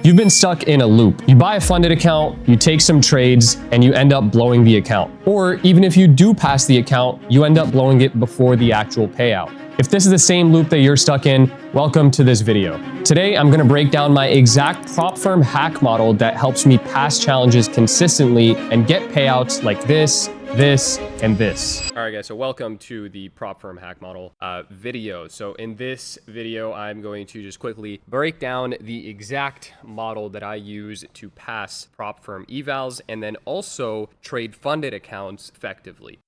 You've been stuck in a loop. You buy a funded account, you take some trades, and you end up blowing the account. Or even if you do pass the account, you end up blowing it before the actual payout. If this is the same loop that you're stuck in, welcome to this video. Today, I'm gonna break down my exact prop firm hack model that helps me pass challenges consistently and get payouts like this, and this. All right, guys, so welcome to the prop firm hack model video. So in this video, I'm going to just quickly break down the exact model that I use to pass prop firm evals and then also trade funded accounts effectively.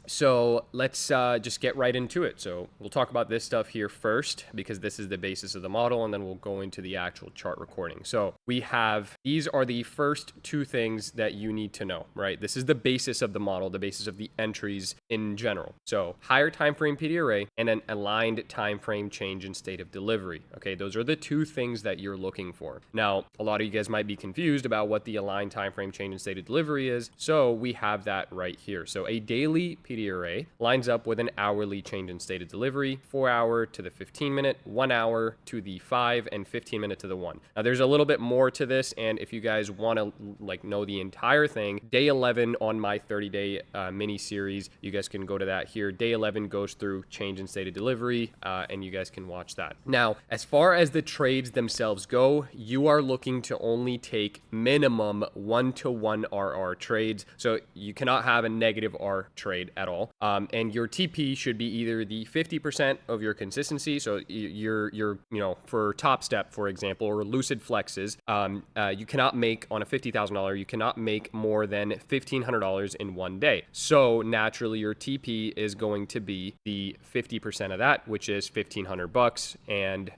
So let's just get right into it. So we'll talk about this stuff here first because this is the basis of the model, and then we'll go into the actual chart recording. So we have, these are the first two things that you need to know, right? This is the basis of the model, the basis of the entries in general. So higher time frame PD array and an aligned time frame change in state of delivery. Okay, those are the two things that you're looking for. Now, a lot of you guys might be confused about what the aligned time frame change in state of delivery is. So we have that right here. So a daily PD array lines up with an hourly change in state of delivery, 4 hour to the 15 minute, 1 hour to the 5, and 15 minute to the 1. Now there's a little bit more to this, and if you guys want to know the entire thing, day 11 on my 30-day mini series, you guys can go to that here. Day 11 goes through change in state of delivery, and you guys can watch that. Now, as far as the trades themselves go, you are looking to only take minimum 1-to-1 RR trades. So you cannot have a negative R trade at all. And your TP should be either the 50% of your consistency. So you're for Top Step, for example, or Lucid Flexes, you cannot make on a $50,000, you cannot make more than $1,500 in one day. So naturally your TP is going to be the 50% of that, which is $1,500. And,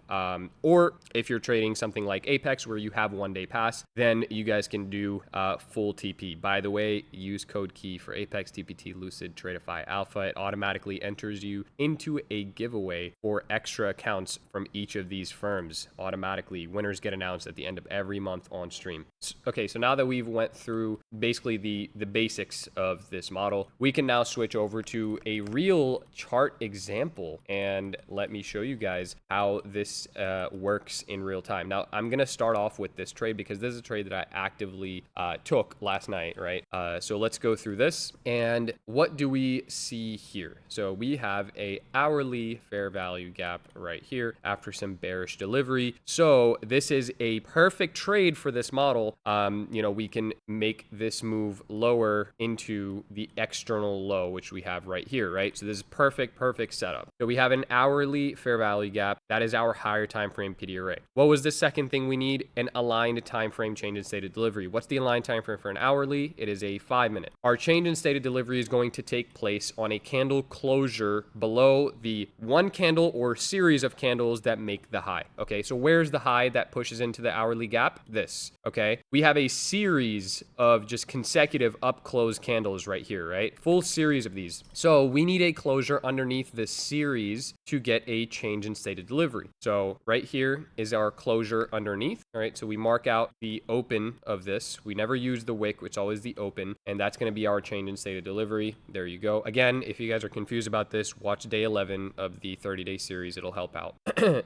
or if you're trading something like Apex where you have 1 day pass, then you guys can do full TP. By the way, use code key for Apex TPT Lucid Tradeify Alpha. It automatically enters you into a giveaway for extra accounts from each of these firms. Automatically, winners get announced at the end of every month on stream. Okay, so now that we've went through basically the basics of this model, we can now switch over to a real chart example and let me show you guys how this works in real time. Now, I'm gonna start off with this trade because this is a trade that I actively took last night, right? So let's go through this. And what do we see here? So we have a hourly fair value gap right here after some bearish delivery. So this is a perfect trade for this model. We can make this move lower into the external low, which we have right here, right? So this is perfect setup. So we have an hourly fair value gap. That is our higher time frame PD array. What was the second thing we need? An aligned time frame change in state of delivery. What's the aligned time frame for an hourly? It is a 5 minute. Our change in state of delivery is going to take place on a candle closure below the one candle or series of candles that make the high. Okay, so where's the high that pushes into the hourly gap? This. Okay, we have a series of just consecutive up close candles right here, right? Full series of these. So we need a closure underneath this series to get a change in state of delivery. So right here is our closure underneath. All right, so we mark out the open of this. We never use the wick, it's always the open, and that's going to be our change in state of delivery. There you go. Again, if you guys are confused about this, watch day 11 of the 30-day series. It'll help out.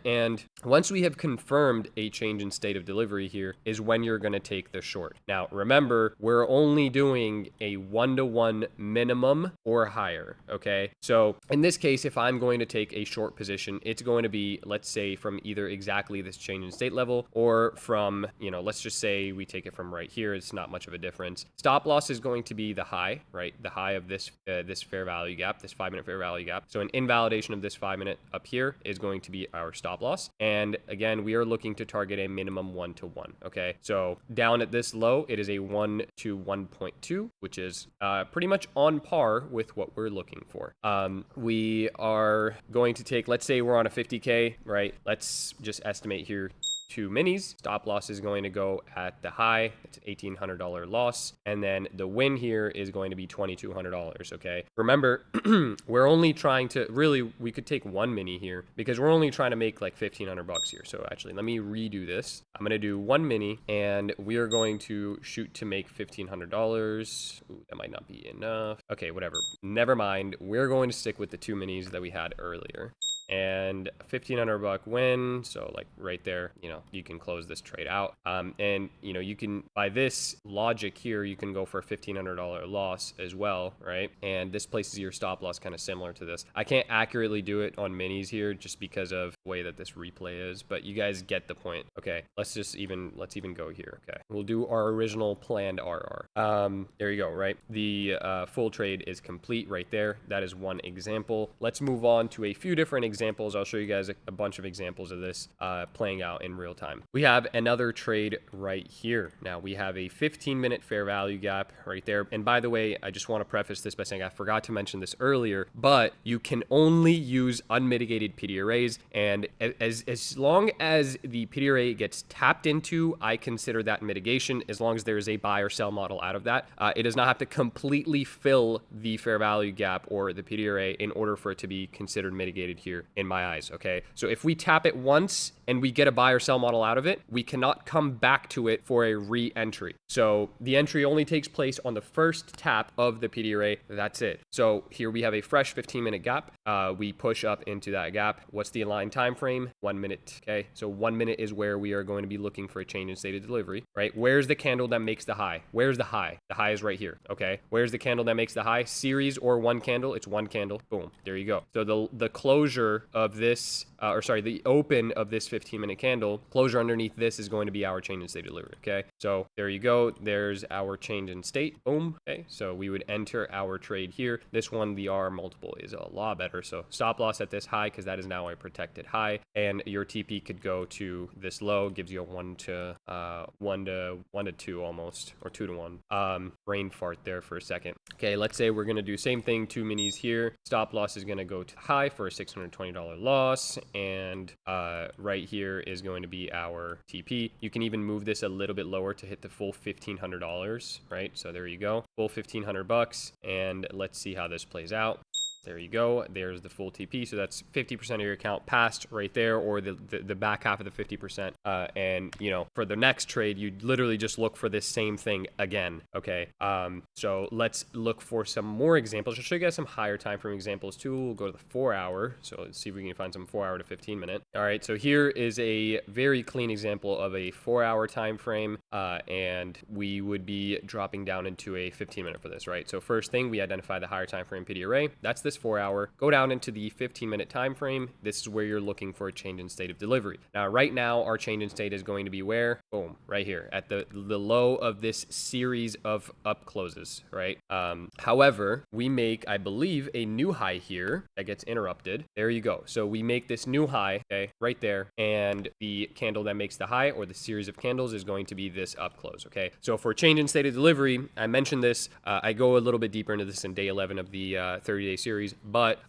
And once we have confirmed a change in state of delivery here is when you're going to take the short. Now, remember, we're only doing a 1-to-1 minimum or higher. Okay, so in this case, if I'm going to take a short position, it's going to be, let's say, from either exactly this change in state level or from, let's just say we take it from right here. It's not much of a difference. Stop loss is going to be the high, right? The high of this fair value gap, this 5 minute fair value gap. So an invalidation of this 5 minute up here is going to be our stop loss. And again, we are looking to target a minimum 1-to-1. Okay, so down at this low, it is a 1 to 1.2, which is pretty much on par with what we're looking for. We are going to take, let's say we're on a 50K, right? Let's just estimate here 2 minis. Stop loss is going to go at the high. It's $1,800 loss. And then the win here is going to be $2,200. Okay. Remember, we're only trying to we could take 1 mini here because we're only trying to make like $1,500 here. So actually, let me redo this. I'm going to do 1 mini and we are going to shoot to make $1,500. Ooh, that might not be enough. Okay, whatever. Never mind. We're going to stick with the 2 minis that we had earlier. and 1,500 buck win. So like right there, you can close this trade out. And you can, by this logic here, you can go for a $1,500 loss as well, right? And this places your stop loss kind of similar to this. I can't accurately do it on minis here just because of the way that this replay is, but you guys get the point. Okay, let's even go here. Okay, we'll do our original planned RR. There you go, right? The full trade is complete right there. That is one example. Let's move on to a few different examples. I'll show you guys a bunch of examples of this playing out in real time. We have another trade right here. Now we have a 15-minute fair value gap right there. And by the way, I just want to preface this by saying I forgot to mention this earlier, but you can only use unmitigated PD arrays. And as long as the PD array gets tapped into, I consider that mitigation, as long as there is a buy or sell model out of that. It does not have to completely fill the fair value gap or the PD array in order for it to be considered mitigated here in my eyes. Okay, so if we tap it once and we get a buy or sell model out of it, we cannot come back to it for a re-entry. So the entry only takes place on the first tap of the PD array. That's it. So here we have a fresh 15-minute gap. We push up into that gap. What's the aligned time frame? 1 minute. Okay, so 1 minute is where we are going to be looking for a change in state of delivery, right? Where's the candle that makes the high? Where's the high? The high is right here. Okay, where's the candle that makes the high? Series or one candle? It's one candle. Boom, there you go. So the closure of this, the open of this 15-minute candle, closure underneath this is going to be our change in state of delivery. Okay, so there you go. There's our change in state. Boom. Okay, so we would enter our trade here. This one, the R multiple is a lot better. So stop loss at this high because that is now a protected high, and your TP could go to this low, gives you a 1 to 2 almost, or 2 to 1. Brain fart there for a second. Okay, let's say we're gonna do same thing, 2 minis here. Stop loss is gonna go to high for a $620 loss, and right here is going to be our TP. You can even move this a little bit lower to hit the full $1,500, right? So there you go, full 1,500 bucks, and let's see how this plays out. There you go. There's the full TP. So that's 50% of your account passed right there, or the back half of the 50%. And for the next trade, you literally just look for this same thing again. Okay. So let's look for some more examples. I'll show you guys some higher time frame examples too. We'll go to the 4 hour. So let's see if we can find some 4 hour to 15 minute. All right. So here is a very clean example of a 4 hour time frame. And we would be dropping down into a 15 minute for this, right? So first thing, we identify the higher time frame PD array. That's this 4 hour. Go down into the 15-minute time frame. This is where you're looking for a change in state of delivery. Now, right now, our change in state is going to be where? Boom, right here at the low of this series of up closes, right? However, we make, I believe, a new high here that gets interrupted. There you go. So we make this new high, okay, right there, and the candle that makes the high, or the series of candles, is going to be this up close, okay? So for change in state of delivery, I mentioned this. I go a little bit deeper into this in day 11 of the 30-day series. But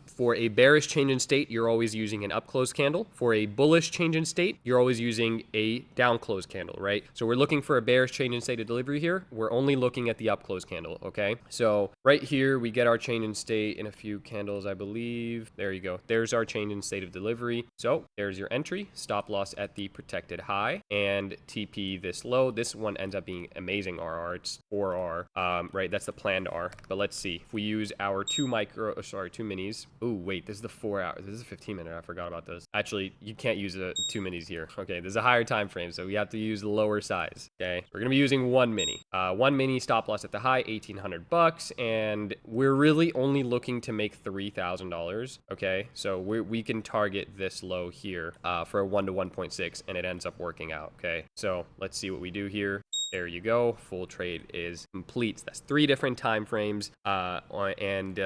for a bearish change in state, you're always using an up close candle. For a bullish change in state, you're always using a down close candle, right? So we're looking for a bearish change in state of delivery here. We're only looking at the up close candle, okay? So right here, we get our change in state in a few candles, I believe. There you go. There's our change in state of delivery. So there's your entry, stop loss at the protected high, and TP this low. This one ends up being amazing RR. It's 4R, right? That's the planned R. But let's see. If we use our 2 minis. Oh, wait, this is the 4 hour. This is a 15-minute. I forgot about this. Actually, you can't use 2 minis here. Okay, there's a higher time frame, so we have to use the lower size. Okay, we're gonna be using 1 mini. 1 mini, stop loss at the high, 1,800 bucks, and we're really only looking to make $3,000. Okay, so we can target this low here for a 1 to 1.6, and it ends up working out. Okay, so let's see what we do here. There you go. Full trade is complete. That's 3 different time frames, and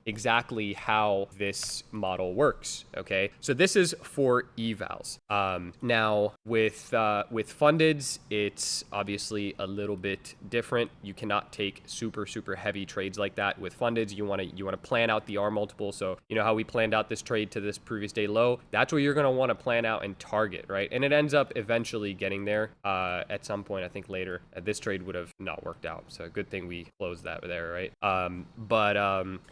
exactly how this model works. Okay, so this is for evals. Now with fundeds, it's obviously a little bit different. You cannot take super heavy trades like that with fundeds. You want to plan out the R multiple. So how we planned out this trade to this previous day low. That's what you're going to want to plan out and target, right? And it ends up eventually getting there at some point. I think think later. This trade would have not worked out. So good thing we closed that there, right?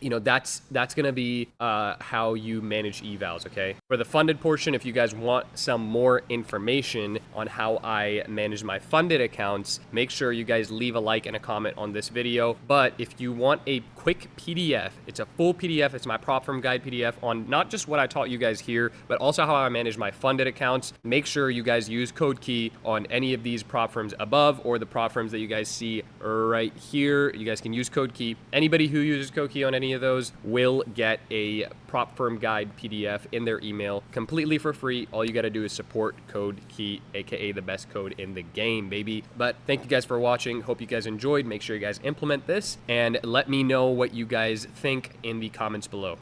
You know, that's going to be how you manage evals, okay? For the funded portion, if you guys want some more information on how I manage my funded accounts, make sure you guys leave a like and a comment on this video. But if you want a quick PDF, it's a full PDF. It's my prop firm guide PDF on not just what I taught you guys here, but also how I manage my funded accounts. Make sure you guys use code key on any of these prop firms above or the prop firms that you guys see right here. You guys can use code key. Anybody who uses code key on any of those will get a prop firm guide PDF in their email completely for free. All you got to do is support code key, aka the best code in the game, baby. But thank you guys for watching. Hope you guys enjoyed. Make sure you guys implement this and let me know what you guys think in the comments below.